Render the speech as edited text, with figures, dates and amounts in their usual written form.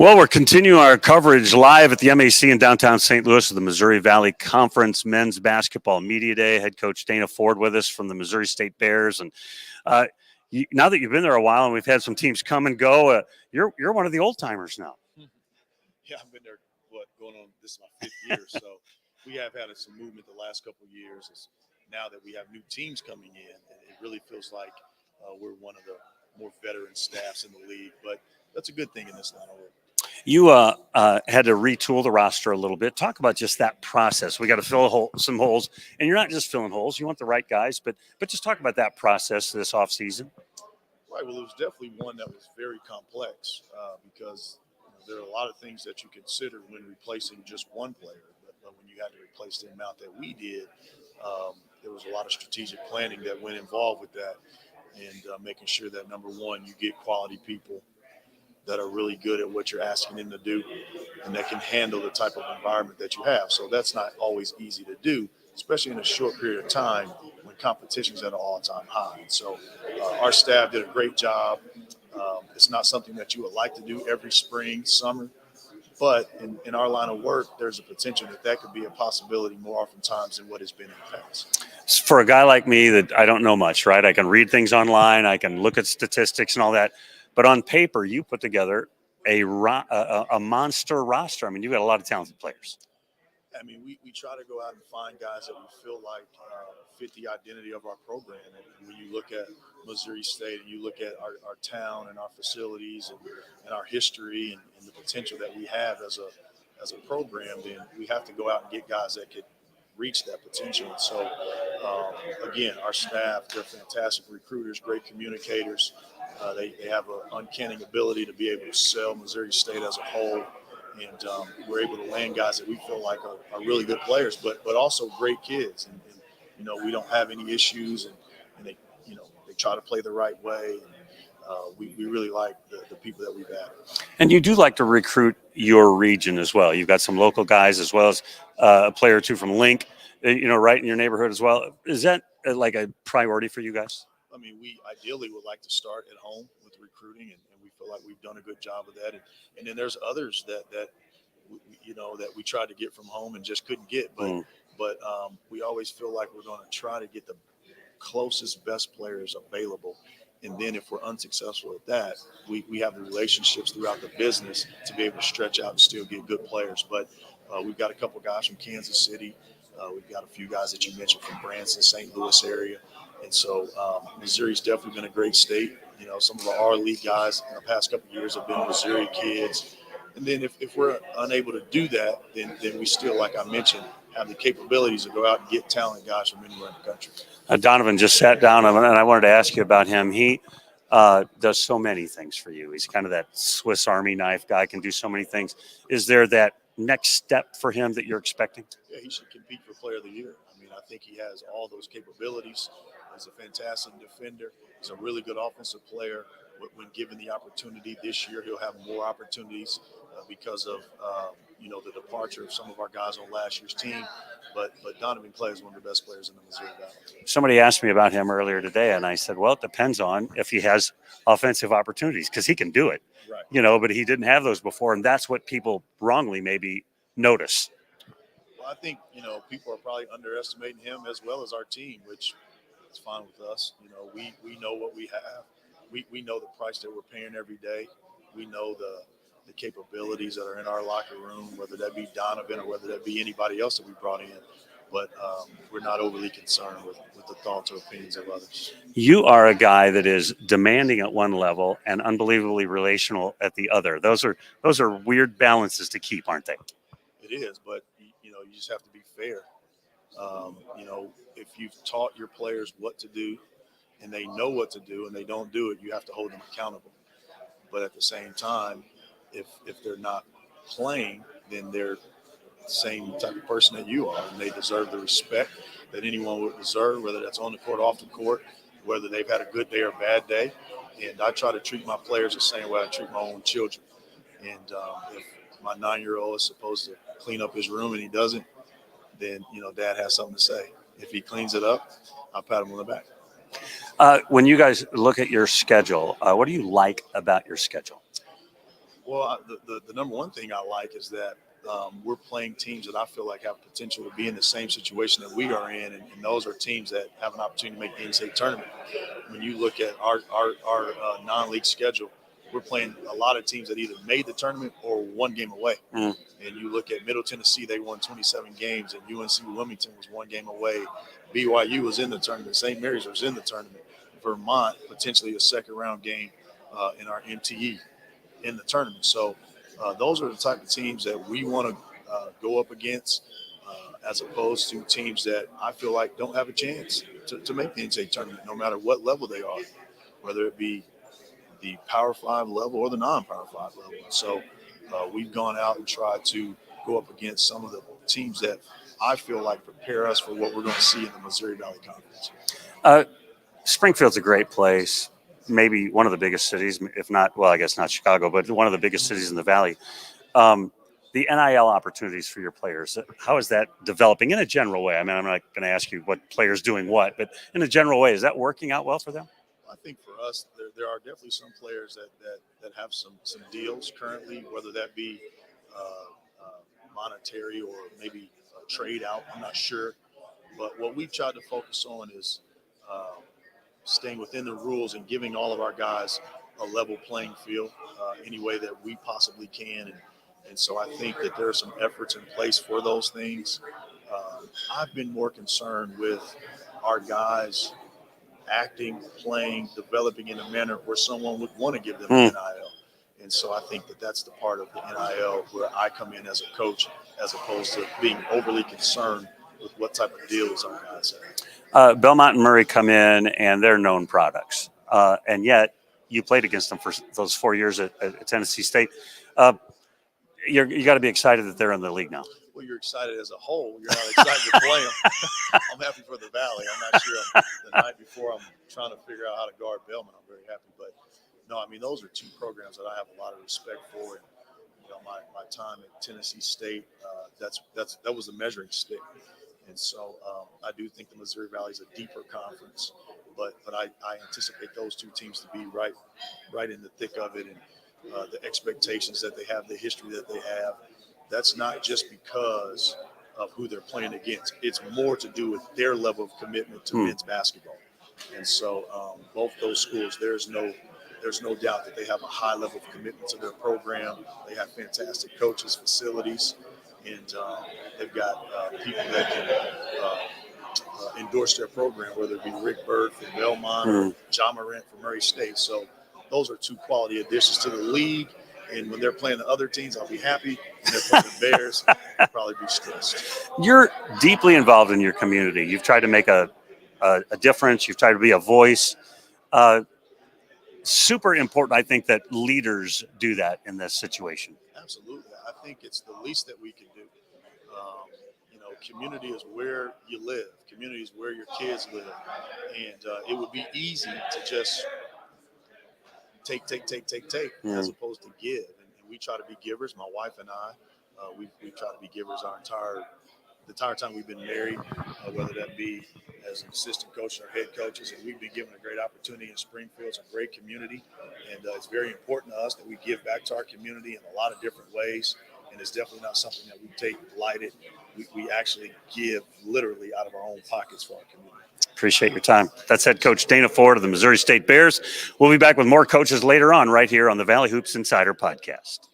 Well, we're continuing our coverage live at the MAC in downtown St. Louis of the Missouri Valley Conference Men's Basketball Media Day. Head coach Dana Ford with us from the Missouri State Bears. And now that you've been there a while and we've had some teams come and go, you're one of the old timers now. Yeah, I've been there, going on, this is my 5th year. So we have had some movement the last couple of years. Now that we have new teams coming in, it really feels like we're one of the more veteran staffs in the league. But that's a good thing in this line of work. You had to retool the roster a little bit. Talk about just that process. We got to fill some holes, and you're not just filling holes. You want the right guys, but just talk about that process this offseason. Right. Well, it was definitely one that was very complex because there are a lot of things that you consider when replacing just one player. But when you had to replace the amount that we did, there was a lot of strategic planning that went involved with that, and making sure that, number one, you get quality people that are really good at what you're asking them to do and that can handle the type of environment that you have. So that's not always easy to do, especially in a short period of time when competition's at an all-time high. And so our staff did a great job. It's not something that you would like to do every spring, summer, but in our line of work, there's a potential that could be a possibility more oftentimes than what has been in the past. For a guy like me that I don't know much, right? I can read things online. I can look at statistics and all that. But on paper, you put together a monster roster. I mean, you've got a lot of talented players. I mean, we try to go out and find guys that we feel like fit the identity of our program. And when you look at Missouri State and you look at our town and our facilities and our history and the potential that we have as a program, then we have to go out and get guys that could reach that potential. And so, again, our staff, they're fantastic recruiters, great communicators. They have an uncanny ability to be able to sell Missouri State as a whole. And we're able to land guys that we feel like are really good players, but also great kids. And we don't have any issues, and they try to play the right way. And we really like the people that we've added. And you do like to recruit your region as well. You've got some local guys as well as a player or two from Link, right in your neighborhood as well. Is that like a priority for you guys? I mean, we ideally would like to start at home with recruiting, and we feel like we've done a good job of that. And then there's others that we tried to get from home and just couldn't get. But we always feel like we're going to try to get the closest, best players available. And then if we're unsuccessful at that, we have the relationships throughout the business to be able to stretch out and still get good players. But we've got a couple guys from Kansas City. We've got a few guys that you mentioned from Branson, St. Louis area. And so Missouri's definitely been a great state. Some of our league guys in the past couple of years have been Missouri kids. And then if we're unable to do that, then we still, like I mentioned, have the capabilities to go out and get talented guys from anywhere in the country. Donovan just sat down, and I wanted to ask you about him. He does so many things for you. He's kind of that Swiss Army knife guy, can do so many things. Is there that next step for him that you're expecting? Yeah, he should compete for Player of the Year. I mean, I think he has all those capabilities. He's a fantastic defender. He's a really good offensive player. When given the opportunity this year, he'll have more opportunities because of the departure of some of our guys on last year's team. But Donovan Clay is one of the best players in the Missouri Valley. Somebody asked me about him earlier today, and I said, well, it depends on if he has offensive opportunities, because he can do it. Right. But he didn't have those before, and that's what people wrongly maybe notice. Well, I think people are probably underestimating him as well as our team, which is fine with us. We know what we have. We know the price that we're paying every day. We know the capabilities that are in our locker room, whether that be Donovan or whether that be anybody else that we brought in. But we're not overly concerned with the thoughts or opinions of others. You are a guy that is demanding at one level and unbelievably relational at the other. Those are weird balances to keep, aren't they? It is, but you just have to be fair. If you've taught your players what to do and they know what to do and they don't do it, you have to hold them accountable. But at the same time, if they're not playing, then they're the same type of person that you are, and they deserve the respect that anyone would deserve, whether that's on the court, off the court, whether they've had a good day or a bad day. And I try to treat my players the same way I treat my own children. And if my 9-year-old is supposed to clean up his room and he doesn't, then Dad has something to say. If he cleans it up, I'll pat him on the back. When you guys look at your schedule, what do you like about your schedule? Well, the number one thing I like is that we're playing teams that I feel like have potential to be in the same situation that we are in, and those are teams that have an opportunity to make the NCAA tournament. When you look at our non-league schedule, we're playing a lot of teams that either made the tournament or one game away. And you look at Middle Tennessee, they won 27 games, and UNC Wilmington was one game away. BYU was in the tournament. St. Mary's was in the tournament. Vermont, potentially a second-round game in our MTE in the tournament. So those are the type of teams that we want to go up against as opposed to teams that I feel like don't have a chance to make the NCAA tournament, no matter what level they are, whether it be the Power 5 level or the non-Power 5 level. So we've gone out and tried to go up against some of the teams that I feel like prepare us for what we're going to see in the Missouri Valley Conference. Springfield's a great place. Maybe one of the biggest cities, if not, well, I guess not Chicago, but one of the biggest cities in the Valley. The NIL opportunities for your players, how is that developing in a general way? I mean, I'm not going to ask you what players doing what, but in a general way, is that working out well for them? I think for us, there are definitely some players that have some deals currently, whether that be monetary or maybe a trade out. I'm not sure. But what we've tried to focus on is staying within the rules and giving all of our guys a level playing field any way that we possibly can. And so I think that there are some efforts in place for those things. I've been more concerned with our guys acting, playing, developing in a manner where someone would want to give them an NIL. And so I think that that's the part of the NIL where I come in as a coach, as opposed to being overly concerned with what type of deals our guys have. Belmont and Murray come in, and they're known products. And yet you played against them for those 4 years at Tennessee State. You got to be excited that they're in the league now. Well, you're excited as a whole. You're not excited to play them. I'm happy for the Valley. I'm not sure. The night before, I'm trying to figure out how to guard Belmont. I'm very happy. But, no, I mean, those are two programs that I have a lot of respect for. And, you know, my time at Tennessee State, that was a measuring stick. And so I do think the Missouri Valley is a deeper conference. But I anticipate those two teams to be right in the thick of it. And the expectations that they have, the history that they have, that's not just because of who they're playing against. It's more to do with their level of commitment to men's basketball. And so both those schools, there's no doubt that they have a high level of commitment to their program. They have fantastic coaches, facilities, and they've got people that can endorse their program, whether it be Rick Bird from Belmont or John Morant from Murray State. So those are two quality additions to the league. And when they're playing the other teams, I'll be happy. When they're playing the Bears, I'll probably be stressed. You're deeply involved in your community. You've tried to make a difference. You've tried to be a voice. Super important, I think, that leaders do that in this situation. Absolutely. I think it's the least that we can do. Community is where you live. Community is where your kids live. And it would be easy to just take as opposed to give. And we try to be givers. My wife and I, we try to be givers the entire time we've been married, whether that be as an assistant coach or head coaches. And we've been given a great opportunity in Springfield. It's a great community. And it's very important to us that we give back to our community in a lot of different ways. And it's definitely not something that we take lighted. We actually give literally out of our own pockets for our community. Appreciate your time. That's head coach Dana Ford of the Missouri State Bears. We'll be back with more coaches later on right here on the Valley Hoops Insider Podcast.